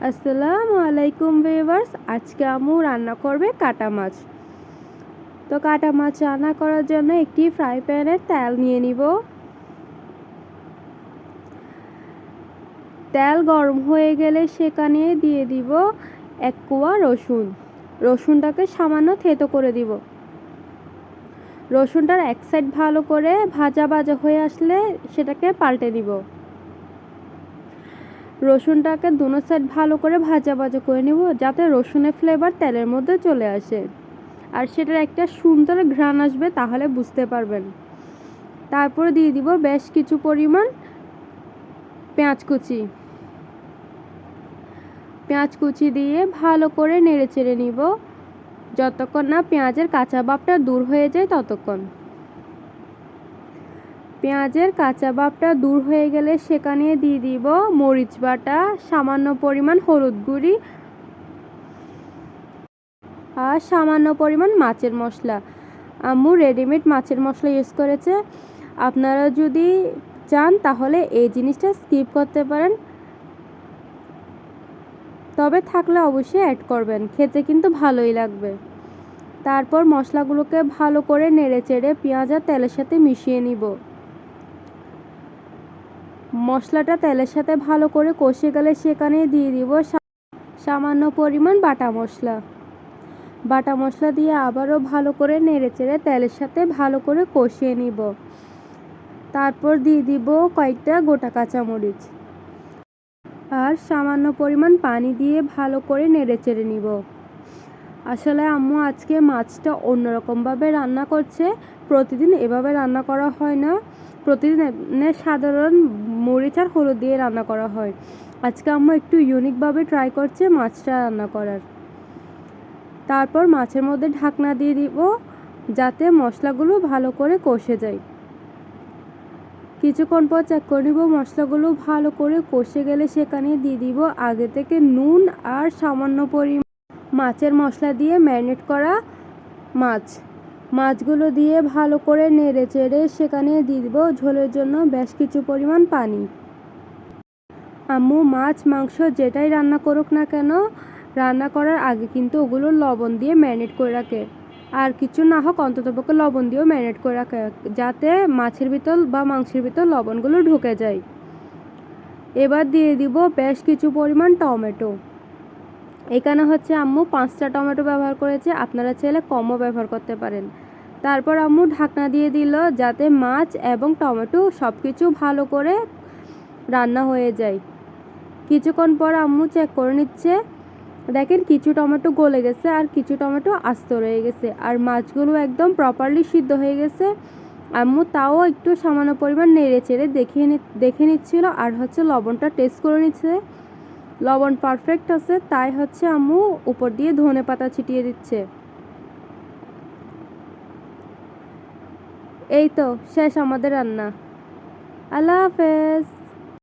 আসসালামু আলাইকুম ভিউয়ার্স, আজকে আম্মু রান্না করবে কাটা মাছ। তো কাটা মাছ রান্না করার জন্য একটি ফ্রাই প্যানে তেল নিয়ে নিব। তেল গরম হয়ে গেলে সেখানে দিয়ে দিব 1 কোয়া রসুন। রসুনটাকে সামান্য থেতো করে দিব। রসুনটার এক সাইড ভালো করে ভাজা ভাজা হয়ে আসলে সেটাকে পাল্টে দিব। রসুনটাকে দুনো সাইড ভালো করে ভাজা ভাজা করে নিব, যাতে রসুনের ফ্লেভার তেলের মধ্যে চলে আসে আর সেটার একটা সুন্দর ঘ্রাণ আসবে, তাহলে বুঝতে পারবেন। তারপরে দিয়ে দিব বেশ কিছু পরিমাণ পেঁয়াজ কুচি দিয়ে ভালো করে নেড়ে চেড়ে নিব যতক্ষণ না পেঁয়াজের কাঁচা ভাবটা দূর হয়ে যায় ততক্ষণ। পেঁয়াজের কাঁচা ভাবটা দূর হয়ে গেলে সেখানে দিয়ে দিব মরিচ বাটা, সামান্য পরিমাণ হলুদ গুঁড়ি আর সামান্য পরিমাণ মাছের মশলা। আম্মু রেডিমেড মাছের মশলা ইউজ করেছে। আপনারা যদি চান তাহলে এই জিনিসটা স্কিপ করতে পারেন, তবে থাকলে অবশ্যই অ্যাড করবেন, খেতে কিন্তু ভালোই লাগবে। তারপর মশলাগুলোকে ভালো করে নেড়ে চেড়ে পেঁয়াজ আর তেলের সাথে মিশিয়ে নিব। মশলাটা তেলের সাথে ভালো করে কষে গেলে সেখানে দিয়ে দিব সামান্য পরিমাণ বাটা মশলা দিয়ে আবারও ভালো করে নেড়ে চেড়ে তেলের সাথে ভালো করে কষিয়ে নিব। তারপর দিয়ে দিব কয়েকটা গোটা কাঁচামরিচ আর সামান্য পরিমাণ পানি দিয়ে ভালো করে নেড়ে চেড়ে নিব। আসলে আম্মু আজকে মাছটা অন্যরকমভাবে রান্না করছে। প্রতিদিন এভাবে রান্না করা হয় না, প্রতিদিন সাধারণ মরিচ আর হলুদ দিয়ে রান্না করা হয়। আজকে আম্মু একটু ইউনিকভাবে ট্রাই করছে মাছটা রান্না করার। তারপর মাছের মধ্যে ঢাকনা দিয়ে দিব যাতে মশলাগুলো ভালো করে কষে যায়। কিছুক্ষণ পর চেক করে নিব, মশলাগুলো ভালো করে কষে গেলে সেখানে দিয়ে দিব আগে থেকে নুন আর সামান্য পরিমাণ মাছের মশলা দিয়ে ম্যারিনেট করা মাছগুলো দিয়ে ভালো করে নেড়ে চেড়ে সেখানে দিয়ে দিব ঝোলের জন্য বেশ কিছু পরিমাণ পানি। আম্মু মাছ মাংস যেটাই রান্না করুক না কেন, রান্না করার আগে কিন্তু ওগুলো লবণ দিয়ে ম্যারিনেট করে রাখে। আর কিছু না হোক অন্ততপক্ষে লবণ দিয়েও ম্যারিনেট করে রাখে, যাতে মাছের ভিতর বা মাংসের ভিতর লবণগুলো ঢুকে যায়। এবার দিয়ে দিব বেশ কিছু পরিমাণ টমেটো। এখানে হচ্ছে আম্মু 5টা টমেটো ব্যবহার করেছে, আপনারা চাইলে কমও ব্যবহার করতে পারেন। তারপর আম্মু ঢাকনা দিয়ে দিল যাতে মাছ এবং টমেটো সব কিছু ভালো করে রান্না হয়ে যায়। কিছুক্ষণ পর আম্মু চেক করে নিচ্ছে, দেখেন কিছু টমেটো গলে গেছে আর কিছু টমেটো আস্ত রয়ে গেছে আর মাছগুলো একদম প্রপারলি সিদ্ধ হয়ে গেছে। আম্মু তাও একটু সামান্য পরিমাণ নেড়ে চেড়ে দেখে নিচ্ছিল আর হচ্ছে লবণটা টেস্ট করে নিচ্ছে। লবণ পারফেক্ট আছে, তাই হচ্ছে আম্মু উপর দিয়ে ধনেপাতা ছিটিয়ে দিচ্ছে। এই তো শেষ আমাদের রান্না। আল্লাহ হাফেজ।